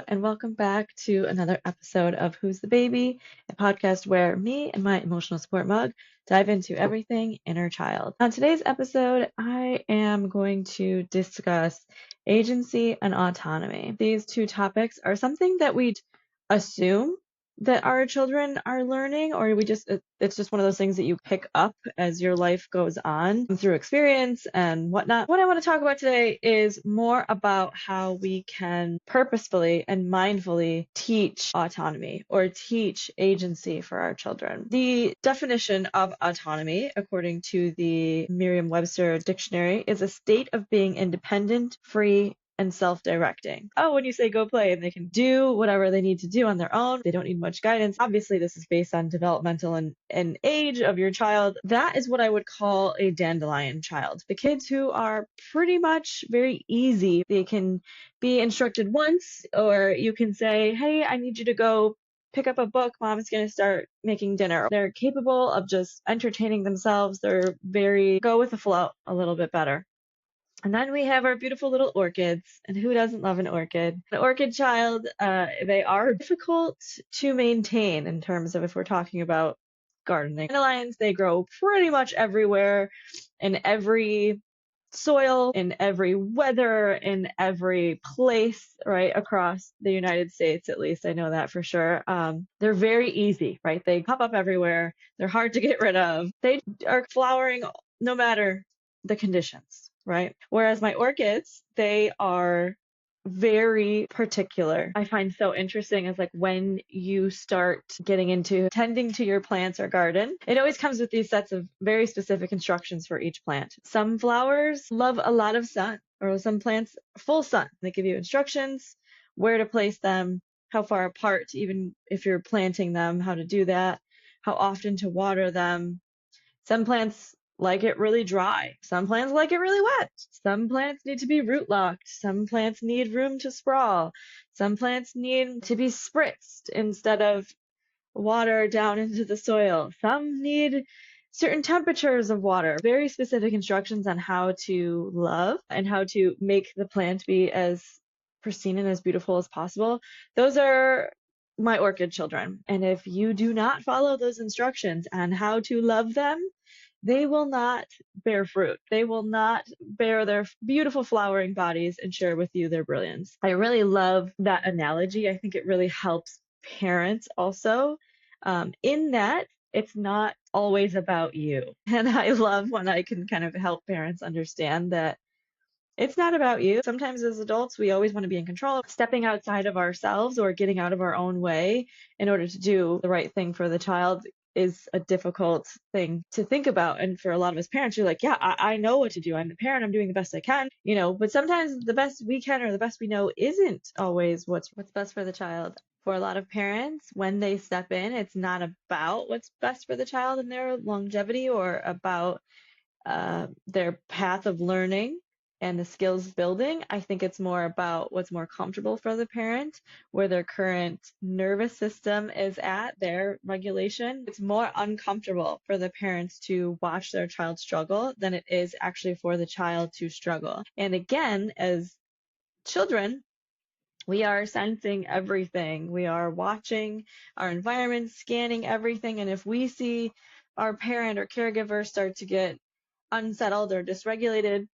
and welcome back to another episode of Who's the Baby, a podcast where me and my emotional support mug dive into everything inner child. On today's episode, I am going to discuss agency and autonomy. These two topics are something that we assume that our children are learning, or it's just one of those things that you pick up as your life goes on through experience and whatnot. What I want to talk about today is more about how we can purposefully and mindfully teach autonomy or teach agency for our children. The definition of autonomy, according to the Merriam-Webster dictionary, is a state of being independent, free, and self-directing. Oh, when you say go play and they can do whatever they need to do on their own, they don't need much guidance. Obviously, this is based on developmental and age of your child. That is what I would call a dandelion child. The kids who are pretty much very easy. They can be instructed once, or you can say, hey, I need you to go pick up a book. Mom's going to start making dinner. They're capable of just entertaining themselves. They're very go with the flow a little bit better. And then we have our beautiful little orchids. And who doesn't love an orchid? An orchid child, they are difficult to maintain in terms of if we're talking about gardening. Dandelions, they grow pretty much everywhere, in every soil, in every weather, in every place, right, across the United States, at least I know that for sure. They're very easy, right? They pop up everywhere. They're hard to get rid of. They are flowering no matter the conditions, right? Whereas my orchids, they are very particular. I find so interesting is like when you start getting into tending to your plants or garden, it always comes with these sets of very specific instructions for each plant. Some flowers love a lot of sun, or some plants full sun. They give you instructions, where to place them, how far apart, even if you're planting them, how to do that, how often to water them. Some plants like it really dry. Some plants like it really wet. Some plants need to be root locked. Some plants need room to sprawl. Some plants need to be spritzed instead of water down into the soil. Some need certain temperatures of water. Very specific instructions on how to love and how to make the plant be as pristine and as beautiful as possible. Those are my orchid children. And if you do not follow those instructions on how to love them, they will not bear fruit. They will not bear their beautiful flowering bodies and share with you their brilliance. I really love that analogy. I think it really helps parents also, in that it's not always about you. And I love when I can kind of help parents understand that it's not about you. Sometimes as adults, we always want to be in control, stepping outside of ourselves or getting out of our own way in order to do the right thing for the child is a difficult thing to think about. And for a lot of us parents, you're like, yeah, I know what to do. I'm the parent. I'm doing the best I can, but sometimes the best we can or the best we know isn't always what's best for the child. For a lot of parents, when they step in, it's not about what's best for the child and their longevity or about their path of learning and the skills building. I think it's more about what's more comfortable for the parent, where their current nervous system is at, their regulation. It's more uncomfortable for the parents to watch their child struggle than it is actually for the child to struggle. And again, as children, we are sensing everything. We are watching our environment, scanning everything. And if we see our parent or caregiver start to get unsettled or dysregulated,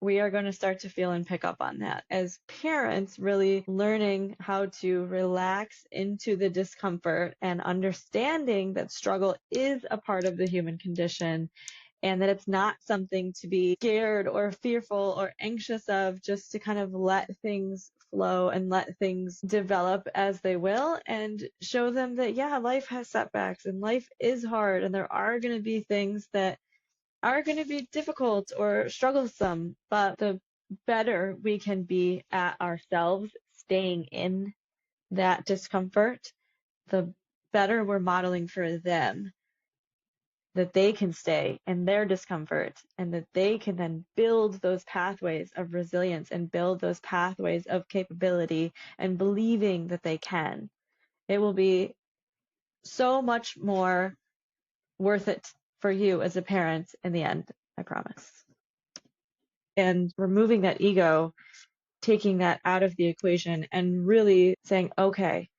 we are going to start to feel and pick up on that. As parents, really learning how to relax into the discomfort and understanding that struggle is a part of the human condition and that it's not something to be scared or fearful or anxious of, just to kind of let things flow and let things develop as they will, and show them that, yeah, life has setbacks and life is hard and there are going to be things that are going to be difficult or strugglesome, but the better we can be at ourselves staying in that discomfort, the better we're modeling for them that they can stay in their discomfort and that they can then build those pathways of resilience and build those pathways of capability and believing that they can. It will be so much more worth it for you as a parent in the end, I promise. And removing that ego taking that out of the equation and really saying, okay,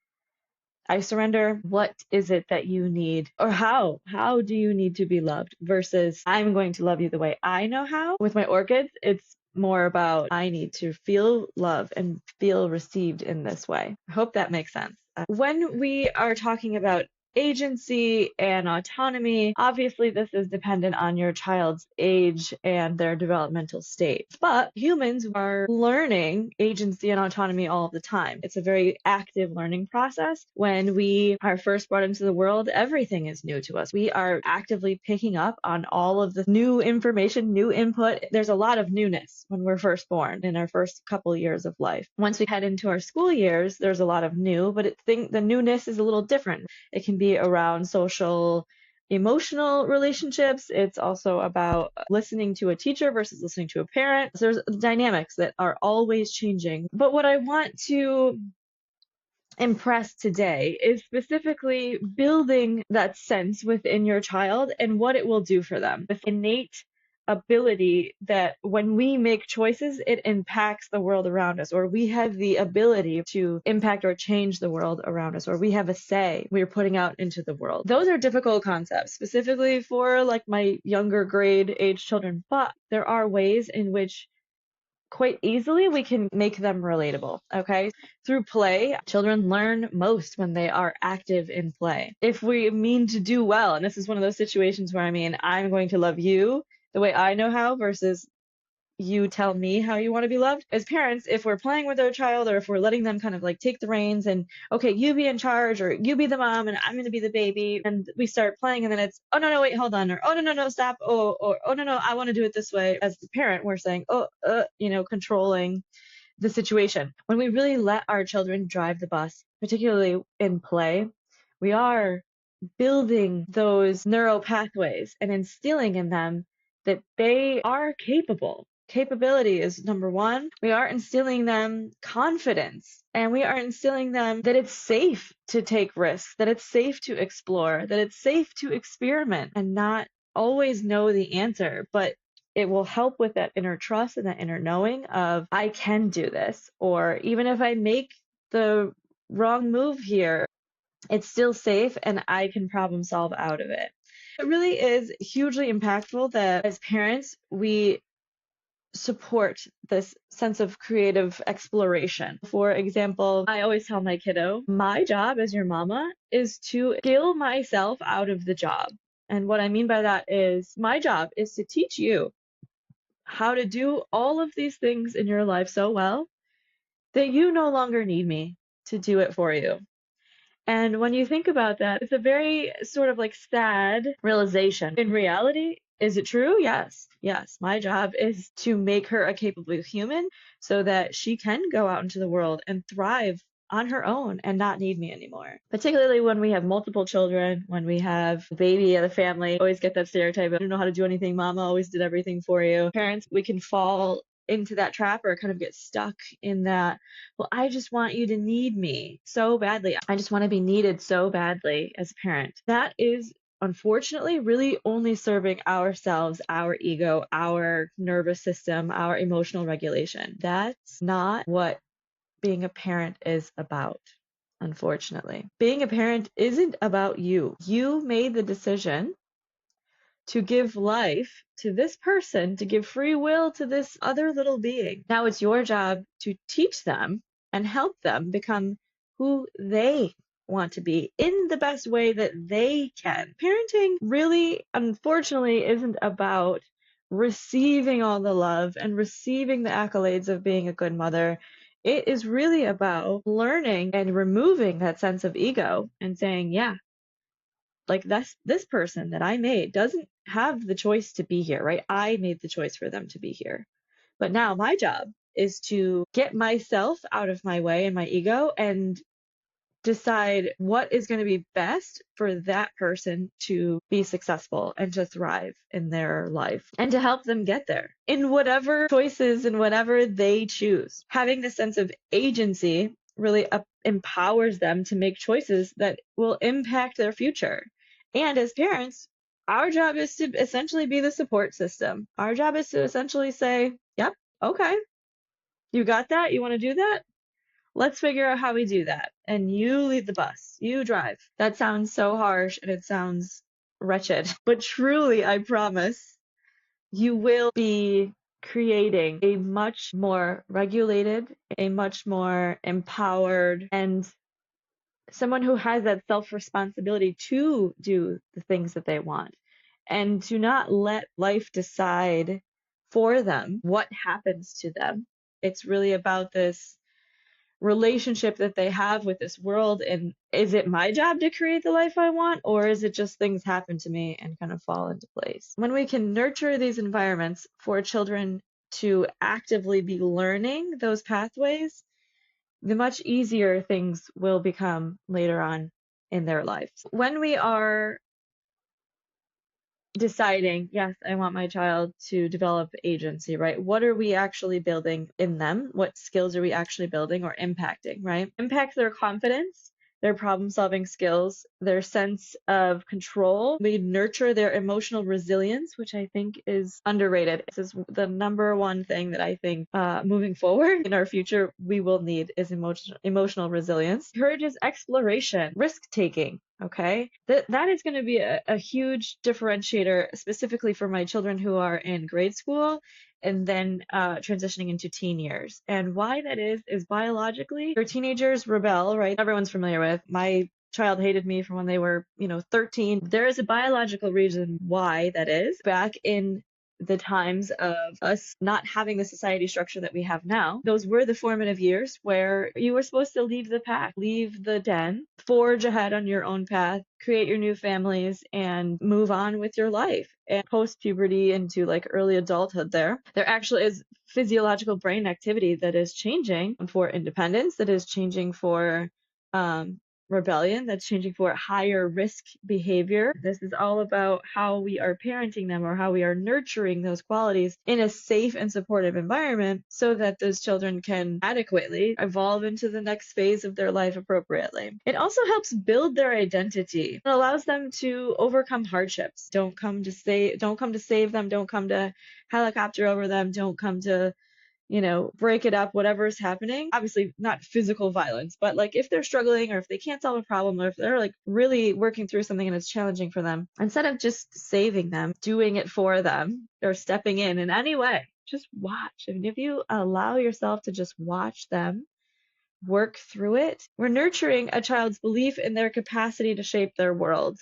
I surrender. What is it that you need? Or how do you need to be loved versus I'm going to love you the way I know how. With my orchids, it's more about I need to feel love and feel received in this way. I hope that makes sense. When we are talking about agency and autonomy, obviously this is dependent on your child's age and their developmental state. But humans are learning agency and autonomy all the time. It's a very active learning process. When we are first brought into the world, everything is new to us. We are actively picking up on all of the new information, new input. There's a lot of newness when we're first born in our first couple years of life. Once we head into our school years, there's a lot of new, but the newness is a little different. It can be around social, emotional relationships. It's also about listening to a teacher versus listening to a parent. So there's dynamics that are always changing. But what I want to impress today is specifically building that sense within your child and what it will do for them. This innate ability that when we make choices, it impacts the world around us, or we have the ability to impact or change the world around us, or we have a say we're putting out into the world. Those are difficult concepts, specifically for like my younger grade age children, but there are ways in which quite easily we can make them relatable. Okay, through play, children learn most when they are active in play. If we mean to do well, and this is one of those situations where I'm going to love you the way I know how versus you tell me how you want to be loved. As parents, if we're playing with our child or if we're letting them kind of like take the reins and, okay, you be in charge or you be the mom and I'm going to be the baby, and we start playing and then it's, oh, no, wait, hold on, or oh, no, stop, or oh, no, I want to do it this way. As the parent, we're saying, controlling the situation. When we really let our children drive the bus, particularly in play, we are building those neural pathways and instilling in them that they are capable. Capability is number one. We are instilling them confidence, and we are instilling them that it's safe to take risks, that it's safe to explore, that it's safe to experiment and not always know the answer, but it will help with that inner trust and that inner knowing of I can do this, or even if I make the wrong move here, it's still safe and I can problem solve out of it. It really is hugely impactful that as parents, we support this sense of creative exploration. For example, I always tell my kiddo, my job as your mama is to skill myself out of the job. And what I mean by that is my job is to teach you how to do all of these things in your life so well that you no longer need me to do it for you. And when you think about that, it's a very sort of like sad realization. In reality, is it true? Yes. Yes. My job is to make her a capable human so that she can go out into the world and thrive on her own and not need me anymore. Particularly when we have multiple children, when we have a baby of the family, always get that stereotype of, I don't know how to do anything, mama always did everything for you. Parents, we can fall into that trap or kind of get stuck in that, well, I just want you to need me so badly. I just want to be needed so badly as a parent. That is unfortunately really only serving ourselves, our ego, our nervous system, our emotional regulation. That's not what being a parent is about. Unfortunately, being a parent isn't about you. You made the decision to give life to this person, to give free will to this other little being. Now it's your job to teach them and help them become who they want to be in the best way that they can. Parenting really, unfortunately, isn't about receiving all the love and receiving the accolades of being a good mother. It is really about learning and removing that sense of ego and saying, yeah, like this person that I made doesn't have the choice to be here, right? I made the choice for them to be here. But now my job is to get myself out of my way and my ego and decide what is going to be best for that person to be successful and to thrive in their life and to help them get there in whatever choices and whatever they choose. Having this sense of agency really empowers them to make choices that will impact their future. And as parents, our job is to essentially be the support system. Our job is to essentially say, yep, okay, You got that? You want to do that? Let's figure out how we do that. And you lead the bus. You drive. That sounds so harsh and it sounds wretched. But truly, I promise, you will be creating a much more regulated, a much more empowered, and someone who has that self-responsibility to do the things that they want and to not let life decide for them what happens to them. It's really about this relationship that they have with this world. And is it my job to create the life I want, or is it just things happen to me and kind of fall into place? When we can nurture these environments for children to actively be learning those pathways, the much easier things will become later on in their lives. When we are deciding, yes, I want my child to develop agency, right? What are we actually building in them? What skills are we actually building or impacting, right? Impact their confidence, their problem-solving skills, their sense of control. We nurture their emotional resilience, which I think is underrated. This is the number one thing that I think moving forward in our future we will need is emotional resilience. Encourages exploration, risk-taking. Okay, that is going to be a huge differentiator, specifically for my children who are in grade school and then transitioning into teen years. And why that is biologically, your teenagers rebel, right? Everyone's familiar with. My child hated me from when they were, 13. There is a biological reason why that is. Back in the times of us not having the society structure that we have now, those were the formative years where you were supposed to leave the pack, leave the den, forge ahead on your own path, create your new families, and move on with your life. And post puberty into like early adulthood, there actually is physiological brain activity that is changing for independence, that is changing for rebellion, that's changing for higher risk behavior. This is all about how we are parenting them or how we are nurturing those qualities in a safe and supportive environment so that those children can adequately evolve into the next phase of their life appropriately. It also helps build their identity. It allows them to overcome hardships. Don't come to save them, don't come to helicopter over them, don't come to break it up, whatever's happening. Obviously, not physical violence, but like if they're struggling or if they can't solve a problem or if they're like really working through something and it's challenging for them, instead of just saving them, doing it for them, or stepping in any way, just watch. And if you allow yourself to just watch them work through it, we're nurturing a child's belief in their capacity to shape their world.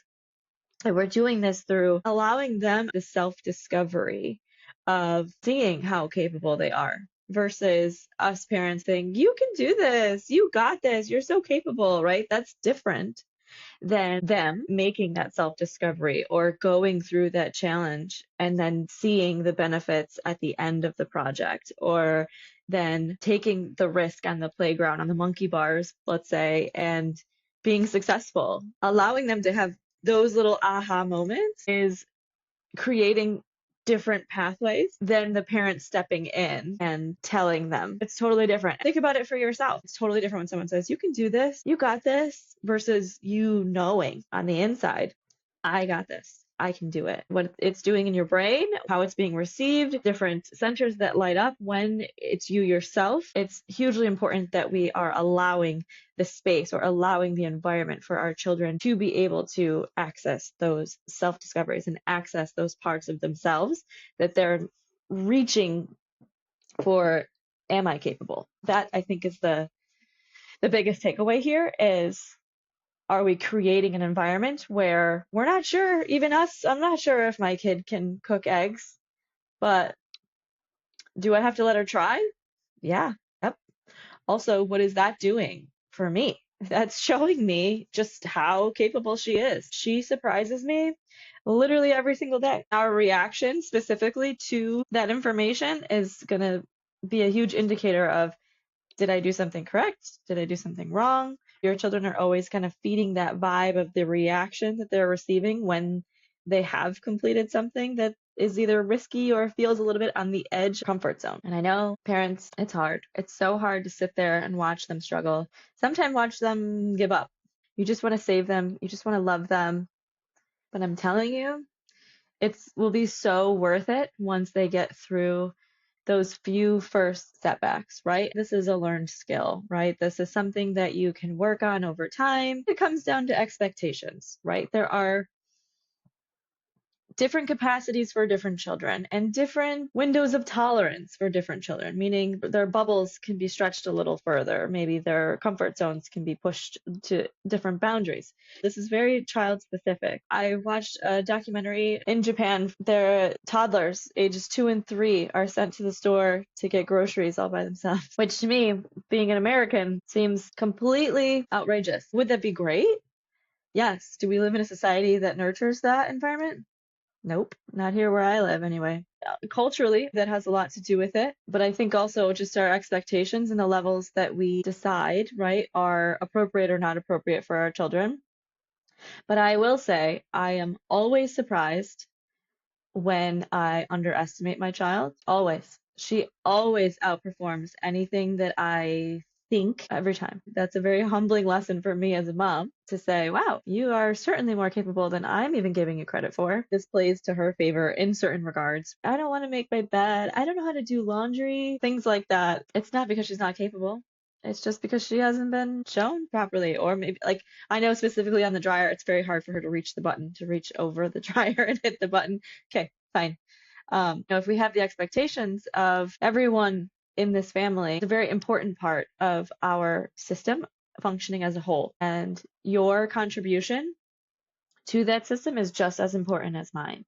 And we're doing this through allowing them the self-discovery of seeing how capable they are versus us parents saying, you can do this, you got this, you're so capable, right? That's different than them making that self-discovery or going through that challenge and then seeing the benefits at the end of the project, or then taking the risk on the playground, on the monkey bars, let's say, and being successful. Allowing them to have those little aha moments is creating different pathways than the parent stepping in and telling them. It's totally different. Think about it for yourself. It's totally different when someone says, you can do this, you got this, versus you knowing on the inside, I got this. I can do it. What it's doing in your brain, how it's being received, different centers that light up when it's you yourself. It's hugely important that we are allowing the space or allowing the environment for our children to be able to access those self-discoveries and access those parts of themselves that they're reaching for. Am I capable? That I think is the biggest takeaway here is, are we creating an environment where we're not sure, even us, I'm not sure if my kid can cook eggs, but do I have to let her try? Yeah. Yep. Also, what is that doing for me? That's showing me just how capable she is. She surprises me literally every single day. Our reaction specifically to that information is going to be a huge indicator of, did I do something correct? Did I do something wrong? Your children are always kind of feeding that vibe of the reaction that they're receiving when they have completed something that is either risky or feels a little bit on the edge comfort zone. And I know parents, it's hard. It's so hard to sit there and watch them struggle. Sometimes watch them give up. You just want to save them. You just want to love them. But I'm telling you, it will be so worth it once they get through those few first setbacks, right? This is a learned skill, right? This is something that you can work on over time. It comes down to expectations, right? There are different capacities for different children and different windows of tolerance for different children, meaning their bubbles can be stretched a little further. Maybe their comfort zones can be pushed to different boundaries. This is very child specific. I watched a documentary in Japan. Their toddlers, ages 2 and 3, are sent to the store to get groceries all by themselves, which to me, being an American, seems completely outrageous. Would that be great? Yes. Do we live in a society that nurtures that environment? Nope, not here where I live anyway. Culturally, that has a lot to do with it, but I think also just our expectations and the levels that we decide, right, are appropriate or not appropriate for our children. But I will say, I am always surprised when I underestimate my child. Always. She always outperforms anything that I think every time. That's a very humbling lesson for me as a mom to say, wow, you are certainly more capable than I'm even giving you credit for. This plays to her favor in certain regards. I don't want to make my bed. I don't know how to do laundry, things like that. It's not because she's not capable. It's just because she hasn't been shown properly, or maybe like I know specifically on the dryer, it's very hard for her to reach the button, to reach over the dryer and hit the button. Okay, fine. If we have the expectations of everyone in this family, it's a very important part of our system functioning as a whole. And your contribution to that system is just as important as mine.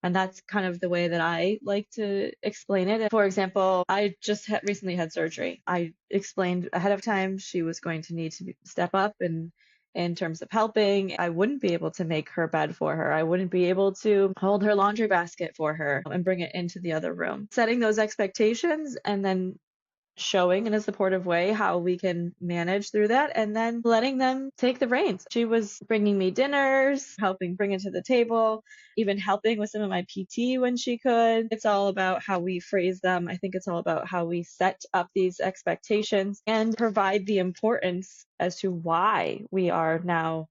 And that's kind of the way that I like to explain it. For example, I just recently had surgery. I explained ahead of time she was going to need to step up and in terms of helping. I wouldn't be able to make her bed for her. I wouldn't be able to hold her laundry basket for her and bring it into the other room. Setting those expectations and then showing in a supportive way how we can manage through that and then letting them take the reins. She was bringing me dinners, helping bring it to the table, even helping with some of my PT when she could. It's all about how we phrase them. I think it's all about how we set up these expectations and provide the importance as to why we are now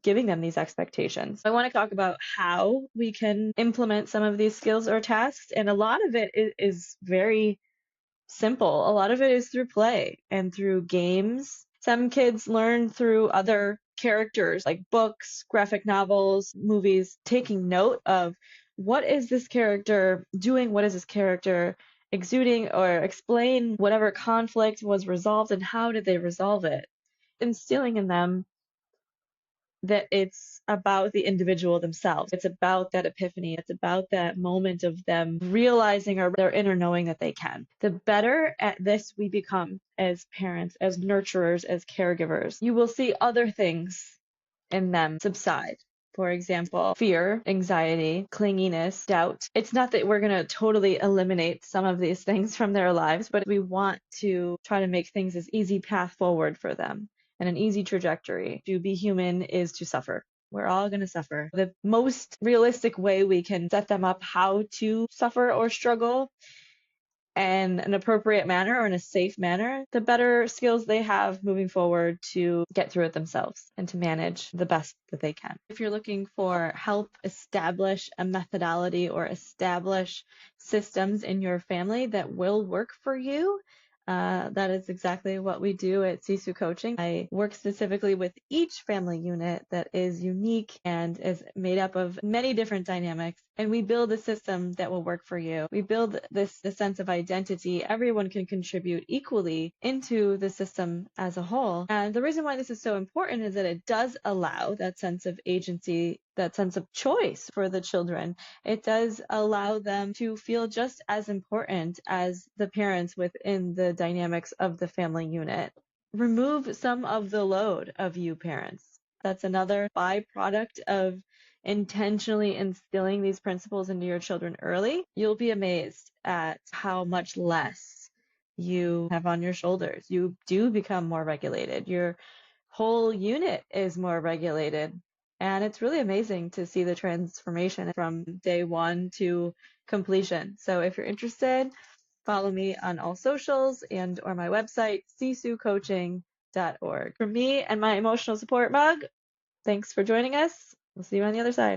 giving them these expectations. I want to talk about how we can implement some of these skills or tasks, and a lot of it is very simple. A lot of it is through play and through games. Some kids learn through other characters like books, graphic novels, movies, taking note of what is this character doing, what is this character exuding, or explain whatever conflict was resolved and how did they resolve it. Instilling in them that it's about the individual themselves. It's about that epiphany. It's about that moment of them realizing or their inner knowing that they can. The better at this we become as parents, as nurturers, as caregivers, you will see other things in them subside. For example, fear, anxiety, clinginess, doubt. It's not that we're going to totally eliminate some of these things from their lives, but we want to try to make things as easy path forward for them and an easy trajectory. To be human is to suffer. We're all going to suffer. The most realistic way we can set them up how to suffer or struggle in an appropriate manner or in a safe manner, the better skills they have moving forward to get through it themselves and to manage the best that they can. If you're looking for help establish a methodology or establish systems in your family that will work for you, that is exactly what we do at Sisu Coaching. I work specifically with each family unit that is unique and is made up of many different dynamics, and we build a system that will work for you. We build this sense of identity. Everyone can contribute equally into the system as a whole. And the reason why this is so important is that it does allow that sense of agency, that sense of choice for the children. It does allow them to feel just as important as the parents within the dynamics of the family unit. Remove some of the load of you parents. That's another byproduct of intentionally instilling these principles into your children early. You'll be amazed at how much less you have on your shoulders. You do become more regulated. Your whole unit is more regulated. And it's really amazing to see the transformation from day one to completion. So if you're interested, follow me on all socials and or my website, sisucoaching.org. For me and my emotional support mug, thanks for joining us. We'll see you on the other side.